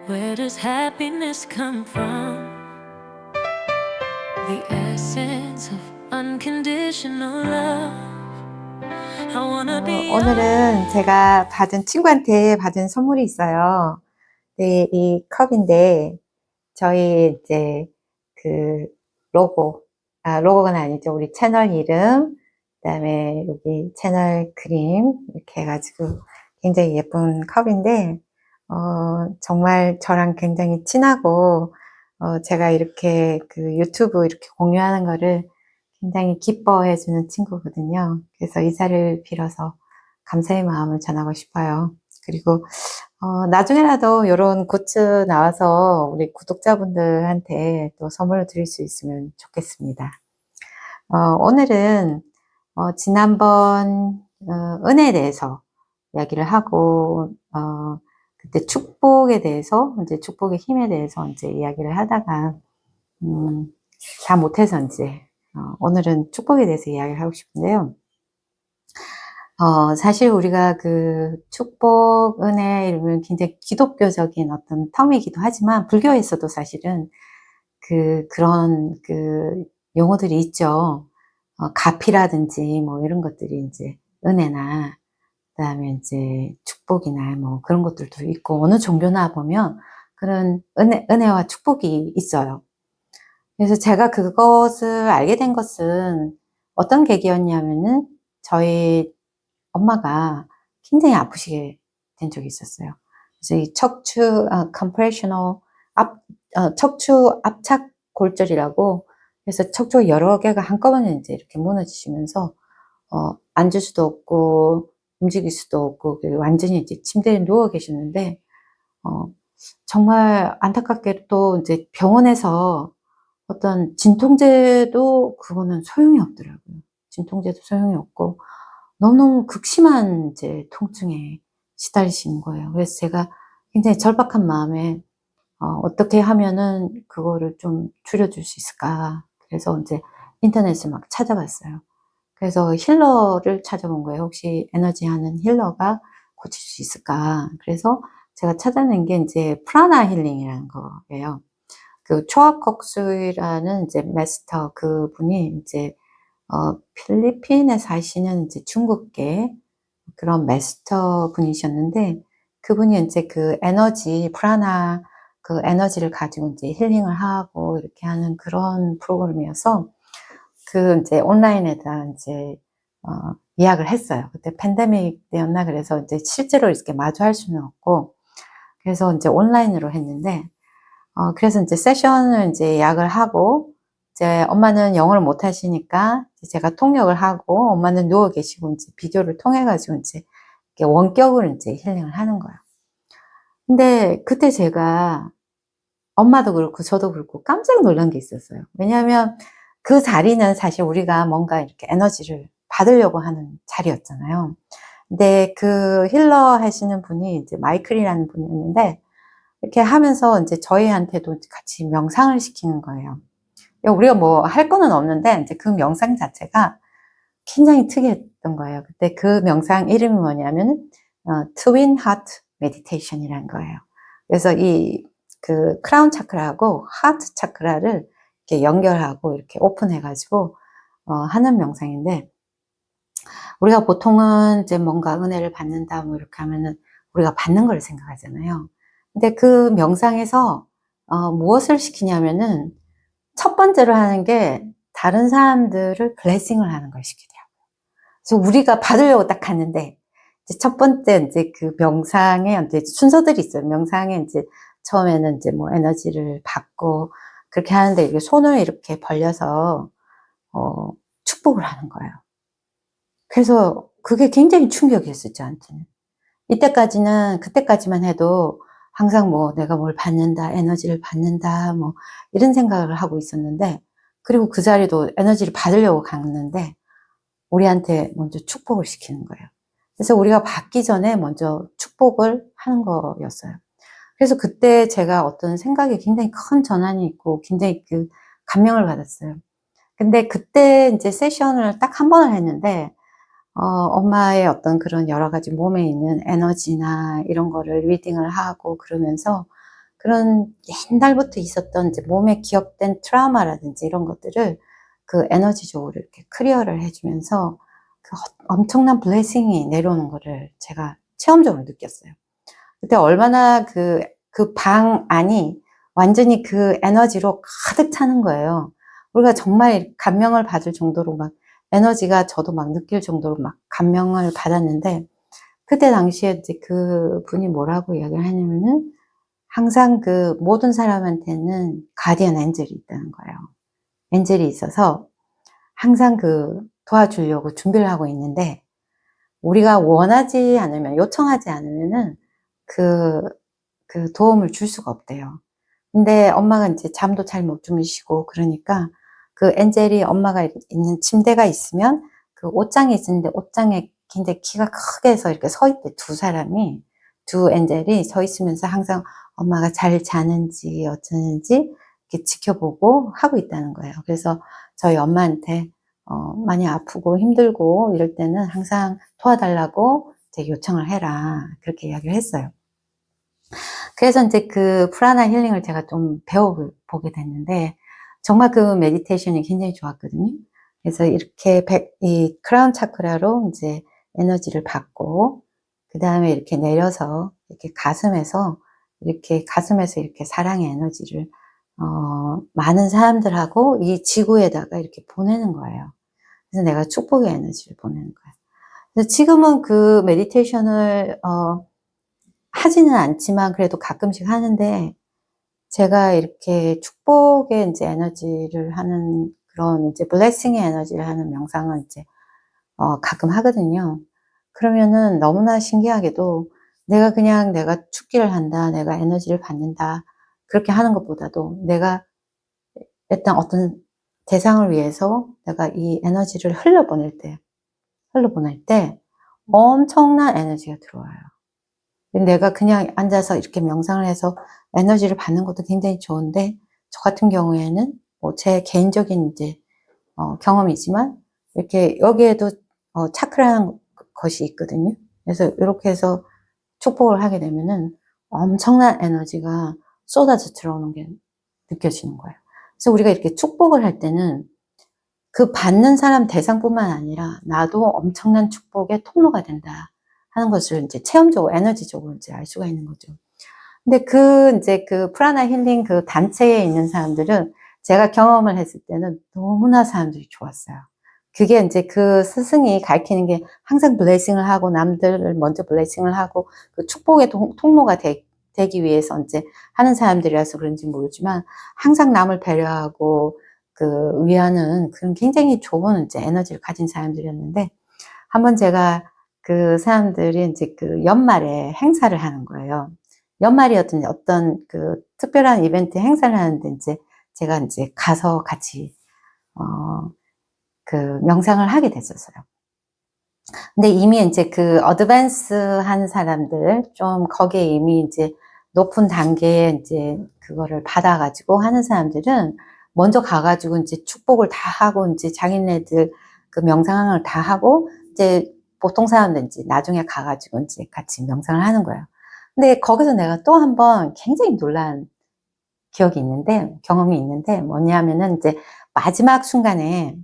Where does happiness come from? The essence of unconditional love. I wanna be 오늘은 제가 친구한테 받은 선물이 있어요. 네, 이 컵인데, 저희 이제 그 로고가 아니죠. 우리 채널 이름, 그 다음에 여기 채널 그림, 이렇게 해가지고 굉장히 예쁜 컵인데, 정말 저랑 굉장히 친하고, 제가 이렇게 그 유튜브 이렇게 공유하는 거를 굉장히 기뻐해주는 친구거든요. 그래서 이 자리를 빌어서 감사의 마음을 전하고 싶어요. 그리고 나중에라도 이런 굿즈 나와서 우리 구독자분들한테 또 선물을 드릴 수 있으면 좋겠습니다. 오늘은 지난번 은혜에 대해서 이야기를 하고 그때 축복에 대해서 이제 축복의 힘에 대해서 이제 이야기를 하다가 다 못해서 이제 오늘은 축복에 대해서 이야기를 하고 싶은데요. 사실 우리가 그 축복, 은혜 이러면 굉장히 기독교적인 어떤 텀이기도 하지만 불교에서도 사실은 그런 용어들이 있죠. 가피라든지 뭐 이런 것들이 이제 은혜나 그다음에 이제 축복이나 뭐 그런 것들도 있고 어느 종교나 보면 그런 은혜와 축복이 있어요. 그래서 제가 그것을 알게 된 것은 어떤 계기였냐면은 저희 엄마가 굉장히 아프시게 된 적이 있었어요. 그래서 이 compressional 척추 압착 골절이라고 해서 척추 여러 개가 한꺼번에 이제 이렇게 무너지시면서 앉을 수도 없고 움직일 수도 없고 완전히 이제 침대에 누워 계셨는데 정말 안타깝게도 이제 병원에서 어떤 진통제도 그거는 소용이 없더라고요. 진통제도 소용이 없고 너무너무 극심한 이제 통증에 시달리시는 거예요. 그래서 제가 굉장히 절박한 마음에 어떻게 하면은 그거를 좀 줄여줄 수 있을까. 그래서 이제 인터넷을 막 찾아봤어요. 그래서 힐러를 찾아본 거예요. 혹시 에너지 하는 힐러가 고칠 수 있을까. 그래서 제가 찾아낸 게 이제 프라나 힐링이라는 거예요. 그 초아kok수이라는 이제 마스터 그분이 이제 필리핀에 사시는 이제 중국계 그런 마스터 분이셨는데 그분이 이제 그 에너지 프라나 그 에너지를 가지고 이제 힐링을 하고 이렇게 하는 그런 프로그램이어서 그 이제 온라인에다 이제 예약을 했어요. 그때 팬데믹 때였나 그래서 이제 실제로 이렇게 마주할 수는 없고 그래서 이제 온라인으로 했는데 그래서 이제 세션을 이제 예약을 하고, 이제 엄마는 영어를 못 하시니까 제가 통역을 하고, 엄마는 누워 계시고, 이제 비디오를 통해가지고 이제 이렇게 원격으로 이제 힐링을 하는 거예요. 근데 그때 제가 엄마도 그렇고 저도 그렇고 깜짝 놀란 게 있었어요. 왜냐하면 그 자리는 사실 우리가 뭔가 이렇게 에너지를 받으려고 하는 자리였잖아요. 근데 그 힐러 하시는 분이 이제 마이클이라는 분이었는데, 이렇게 하면서 이제 저희한테도 같이 명상을 시키는 거예요. 우리가 뭐 할 거는 없는데 이제 그 명상 자체가 굉장히 특이했던 거예요. 그때 그 명상 이름이 뭐냐면 트윈 하트 메디테이션이라는 거예요. 그래서 이 그 크라운 차크라하고 하트 차크라를 이렇게 연결하고 이렇게 오픈해가지고 하는 명상인데 우리가 보통은 이제 뭔가 은혜를 받는다 뭐 이렇게 하면은 우리가 받는 걸 생각하잖아요. 근데 그 명상에서 무엇을 시키냐면은 첫 번째로 하는 게 다른 사람들을 블레싱을 하는 걸 시키더라고요. 그래서 우리가 받으려고 딱 갔는데 이제 첫 번째 이제 그 명상에 이제 순서들이 있어요. 명상에 이제 처음에는 이제 뭐 에너지를 받고 그렇게 하는데 이게 손을 이렇게 벌려서 축복을 하는 거예요. 그래서 그게 굉장히 충격이었어요, 저한테는. 그때까지만 해도 항상 뭐 내가 뭘 받는다, 에너지를 받는다, 뭐 이런 생각을 하고 있었는데, 그리고 그 자리도 에너지를 받으려고 갔는데, 우리한테 먼저 축복을 시키는 거예요. 그래서 우리가 받기 전에 먼저 축복을 하는 거였어요. 그래서 그때 제가 어떤 생각에 굉장히 큰 전환이 있고, 굉장히 그 감명을 받았어요. 근데 그때 이제 세션을 딱 한 번을 했는데, 엄마의 어떤 그런 여러 가지 몸에 있는 에너지나 이런 거를 리딩을 하고 그러면서 그런 옛날부터 있었던 이제 몸에 기억된 트라우마라든지 이런 것들을 그 에너지적으로 이렇게 클리어를 해주면서 그 엄청난 블레싱이 내려오는 거를 제가 체험적으로 느꼈어요. 그때 얼마나 그 방 안이 완전히 그 에너지로 가득 차는 거예요. 우리가 정말 감명을 받을 정도로 막 에너지가 저도 막 느낄 정도로 막 감명을 받았는데, 그때 당시에 이제 그 분이 뭐라고 이야기를 하냐면은 항상 그 모든 사람한테는 가디언 엔젤이 있다는 거예요. 엔젤이 있어서 항상 그 도와주려고 준비를 하고 있는데, 우리가 원하지 않으면, 요청하지 않으면은 그 도움을 줄 수가 없대요. 근데 엄마가 이제 잠도 잘 못 주무시고 그러니까 그 엔젤이 엄마가 있는 침대가 있으면 그 옷장이 있는데 옷장에 굉장히 키가 크게 해서 이렇게 서 있대. 두 사람이, 두 엔젤이 서 있으면서 항상 엄마가 잘 자는지 어쩌는지 이렇게 지켜보고 하고 있다는 거예요. 그래서 저희 엄마한테 많이 아프고 힘들고 이럴 때는 항상 도와달라고 이제 요청을 해라, 그렇게 이야기를 했어요. 그래서 이제 그 프라나 힐링을 제가 좀 배워보게 됐는데, 정말 그 메디테이션이 굉장히 좋았거든요. 그래서 이렇게 이 크라운 차크라로 이제 에너지를 받고, 그 다음에 이렇게 내려서 이렇게 가슴에서 이렇게 사랑의 에너지를 많은 사람들하고 이 지구에다가 이렇게 보내는 거예요. 그래서 내가 축복의 에너지를 보내는 거예요. 그래서 지금은 그 메디테이션을 하지는 않지만 그래도 가끔씩 하는데, 제가 이렇게 축복의 이제 에너지를 하는 그런 이제 블레싱의 에너지를 하는 명상을 이제 가끔 하거든요. 그러면은 너무나 신기하게도 내가 축기를 한다, 내가 에너지를 받는다, 그렇게 하는 것보다도 내가 일단 어떤 대상을 위해서 내가 이 에너지를 흘려보낼 때 엄청난 에너지가 들어와요. 내가 그냥 앉아서 이렇게 명상을 해서 에너지를 받는 것도 굉장히 좋은데, 저 같은 경우에는 뭐 제 개인적인 이제 경험이지만 이렇게 여기에도 차크라는 것이 있거든요. 그래서 이렇게 해서 축복을 하게 되면은 엄청난 에너지가 쏟아져 들어오는 게 느껴지는 거예요. 그래서 우리가 이렇게 축복을 할 때는 그 받는 사람 대상뿐만 아니라 나도 엄청난 축복의 통로가 된다 하는 것을 이제 체험적으로, 에너지적으로 이제 알 수가 있는 거죠. 근데 이제 그 프라나 힐링 그 단체에 있는 사람들은 제가 경험을 했을 때는 너무나 사람들이 좋았어요. 그게 이제 그 스승이 가르치는 게 항상 블레싱을 하고 남들을 먼저 블레싱을 하고 그 축복의 통로가 되기 위해서 이제 하는 사람들이라서 그런지 모르지만 항상 남을 배려하고 그 위하는 그런 굉장히 좋은 이제 에너지를 가진 사람들이었는데, 한번 제가 그 사람들이 이제 그 연말에 행사를 하는 거예요. 연말이었던 어떤 그 특별한 이벤트 행사를 하는데 이제 제가 이제 가서 같이 그 명상을 하게 됐었어요. 근데 이미 이제 그 어드밴스한 사람들, 좀 거기에 이미 이제 높은 단계에 이제 그거를 받아가지고 하는 사람들은 먼저 가가지고 이제 축복을 다 하고 이제 자기네들 그 명상을 다 하고 이제 보통 사람들 이제 나중에 가가지고 이제 같이 명상을 하는 거예요. 근데 거기서 내가 또 한 번 굉장히 놀란 경험이 있는데 뭐냐면은 이제 마지막 순간에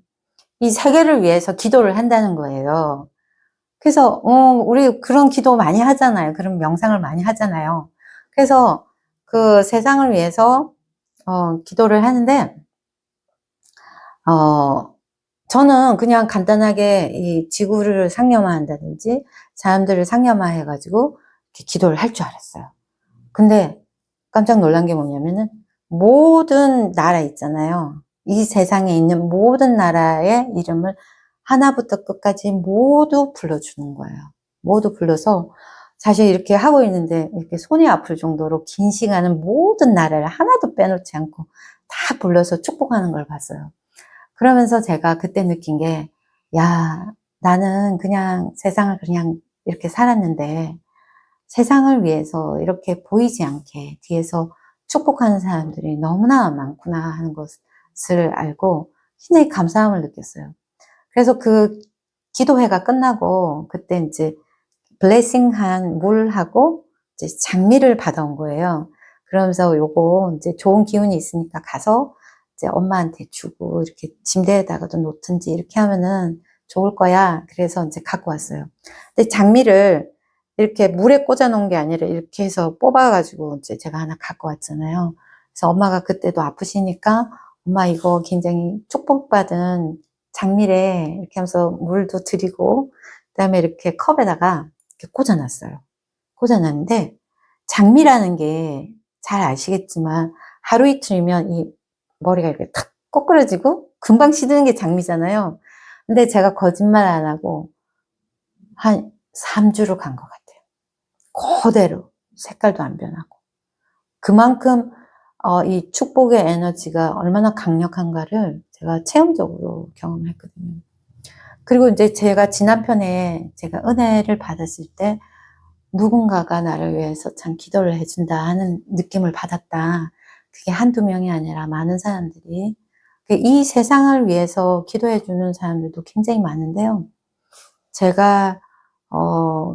이 세계를 위해서 기도를 한다는 거예요. 그래서 우리 그런 기도 많이 하잖아요. 그런 명상을 많이 하잖아요. 그래서 그 세상을 위해서 기도를 하는데 저는 그냥 간단하게 이 지구를 상념화한다든지 사람들을 상념화해 가지고 이렇게 기도를 할 줄 알았어요. 근데 깜짝 놀란 게 뭐냐면은 모든 나라 있잖아요. 이 세상에 있는 모든 나라의 이름을 하나부터 끝까지 모두 불러주는 거예요. 모두 불러서 사실 이렇게 하고 있는데 이렇게 손이 아플 정도로 긴 시간은 모든 나라를 하나도 빼놓지 않고 다 불러서 축복하는 걸 봤어요. 그러면서 제가 그때 느낀 게, 야, 나는 그냥 세상을 그냥 이렇게 살았는데 세상을 위해서 이렇게 보이지 않게 뒤에서 축복하는 사람들이 너무나 많구나 하는 것을 알고 굉장히 감사함을 느꼈어요. 그래서 그 기도회가 끝나고 그때 이제 블레싱한 물하고 이제 장미를 받아온 거예요. 그러면서 요거 이제 좋은 기운이 있으니까 가서 이제 엄마한테 주고 이렇게 침대에다가도 놓든지 이렇게 하면은 좋을 거야. 그래서 이제 갖고 왔어요. 근데 장미를 이렇게 물에 꽂아 놓은 게 아니라 이렇게 해서 뽑아가지고 이제 제가 하나 갖고 왔잖아요. 그래서 엄마가 그때도 아프시니까 엄마 이거 굉장히 축복받은 장미래 이렇게 하면서 물도 드리고 그다음에 이렇게 컵에다가 이렇게 꽂아놨어요. 꽂아놨는데 장미라는 게 잘 아시겠지만 하루 이틀이면 이 머리가 이렇게 탁 꼬꾸라지고 금방 시드는 게 장미잖아요. 근데 제가 거짓말 안 하고 한 3주로 간 것 같아요. 그대로 색깔도 안 변하고 그만큼 이 축복의 에너지가 얼마나 강력한가를 제가 체험적으로 경험했거든요. 그리고 이제 제가 지난 편에 제가 은혜를 받았을 때 누군가가 나를 위해서 참 기도를 해준다 하는 느낌을 받았다. 그게 한두 명이 아니라 많은 사람들이 이 세상을 위해서 기도해주는 사람들도 굉장히 많은데요. 제가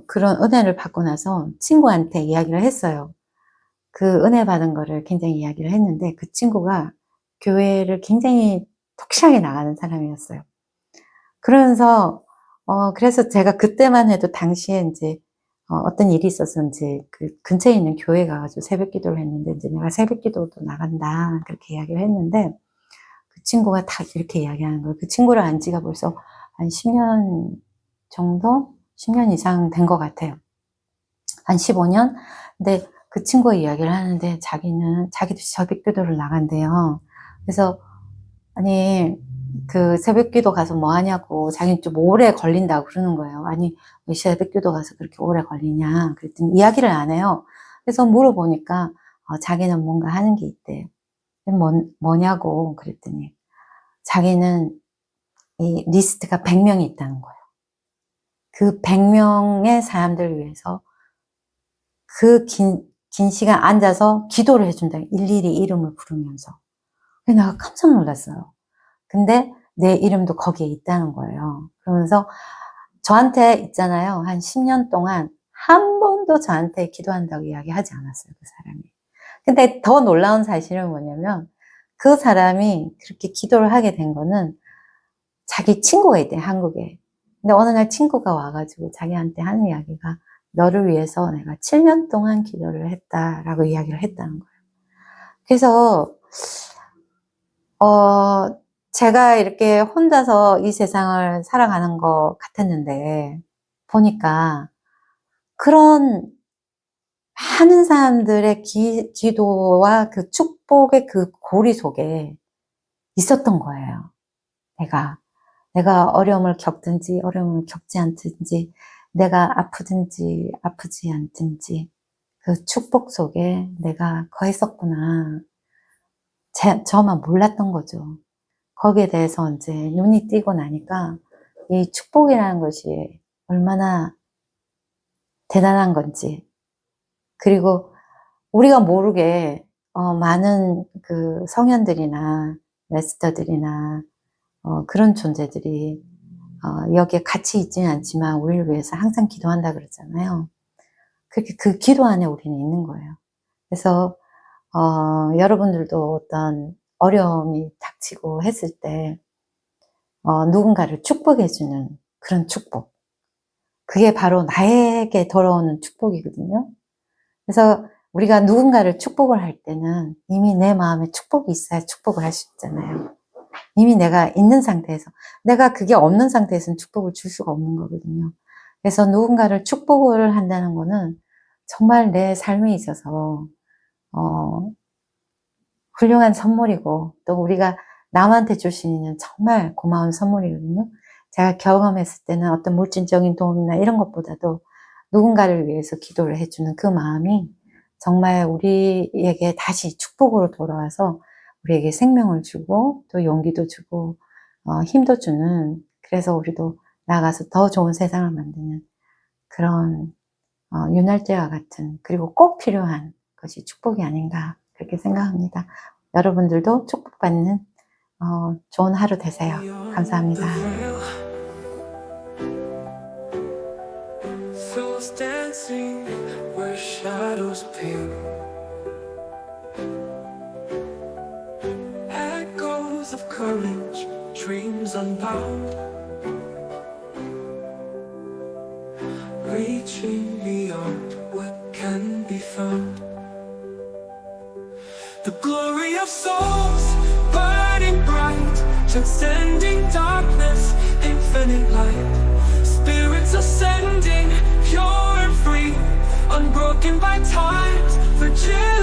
그런 은혜를 받고 나서 친구한테 이야기를 했어요. 그 은혜 받은 거를 굉장히 이야기를 했는데 그 친구가 교회를 굉장히 독실하게 나가는 사람이었어요. 그러면서 그래서 제가 그때만 해도 당시에 이제 어떤 일이 있어서 이제 그 근처에 있는 교회 가가지고 새벽 기도를 했는데 이제 내가 새벽 기도도 나간다 그렇게 이야기를 했는데 그 친구가 다 이렇게 이야기하는 거예요. 그 친구를 안 지가 벌써 한 10년 정도? 10년 이상 된 것 같아요. 한 15년? 근데 그 친구가 이야기를 하는데 자기도 새벽 기도를 나간대요. 그래서 아니 그 새벽 기도 가서 뭐 하냐고 자기는 좀 오래 걸린다고 그러는 거예요. 아니 왜 새벽 기도 가서 그렇게 오래 걸리냐 그랬더니 이야기를 안 해요. 그래서 물어보니까 자기는 뭔가 하는 게 있대요. 뭐냐고 그랬더니 자기는 이 리스트가 100명이 있다는 거예요. 그 100명의 사람들을 위해서 그 긴 시간 앉아서 기도를 해준다. 일일이 이름을 부르면서. 그래서 내가 깜짝 놀랐어요. 근데 내 이름도 거기에 있다는 거예요. 그러면서 저한테 있잖아요. 한 10년 동안 한 번도 저한테 기도한다고 이야기하지 않았어요. 그 사람이. 근데 더 놀라운 사실은 뭐냐면 그 사람이 그렇게 기도를 하게 된 거는 자기 친구가 있대, 한국에. 근데 어느 날 친구가 와가지고 자기한테 하는 이야기가 너를 위해서 내가 7년 동안 기도를 했다라고 이야기를 했다는 거예요. 그래서 제가 이렇게 혼자서 이 세상을 살아가는 것 같았는데 보니까 그런 많은 사람들의 기도와 그 축복의 그 고리 속에 있었던 거예요. 내가 어려움을 겪든지 어려움을 겪지 않든지 내가 아프든지 아프지 않든지 그 축복 속에 내가 거했었구나. 저만 몰랐던 거죠. 거기에 대해서 이제 눈이 띄고 나니까 이 축복이라는 것이 얼마나 대단한 건지 그리고 우리가 모르게 많은 그 성현들이나 메스터들이나 그런 존재들이 여기에 같이 있지는 않지만 우리를 위해서 항상 기도한다 그러잖아요. 그렇게 그 기도 안에 우리는 있는 거예요. 그래서 여러분들도 어떤 어려움이 닥치고 했을 때 누군가를 축복해주는 그런 축복. 그게 바로 나에게 돌아오는 축복이거든요. 그래서 우리가 누군가를 축복을 할 때는 이미 내 마음에 축복이 있어야 축복을 할 수 있잖아요. 이미 내가 있는 상태에서 내가 그게 없는 상태에서는 축복을 줄 수가 없는 거거든요. 그래서 누군가를 축복을 한다는 거는 정말 내 삶에 있어서 훌륭한 선물이고 또 우리가 남한테 줄 수 있는 정말 고마운 선물이거든요. 제가 경험했을 때는 어떤 물질적인 도움이나 이런 것보다도 누군가를 위해서 기도를 해주는 그 마음이 정말 우리에게 다시 축복으로 돌아와서 우리에게 생명을 주고 또 용기도 주고 힘도 주는 그래서 우리도 나가서 더 좋은 세상을 만드는 그런 윤활제와 같은 그리고 꼭 필요한 것이 축복이 아닌가 그렇게 생각합니다. 여러분들도 축복받는 좋은 하루 되세요. 감사합니다. Dancing where shadows ping. is unbound, reaching beyond what can be found. The glory of souls burning bright, transcending darkness, infinite light. Spirits ascending, pure and free, unbroken by time's fragility.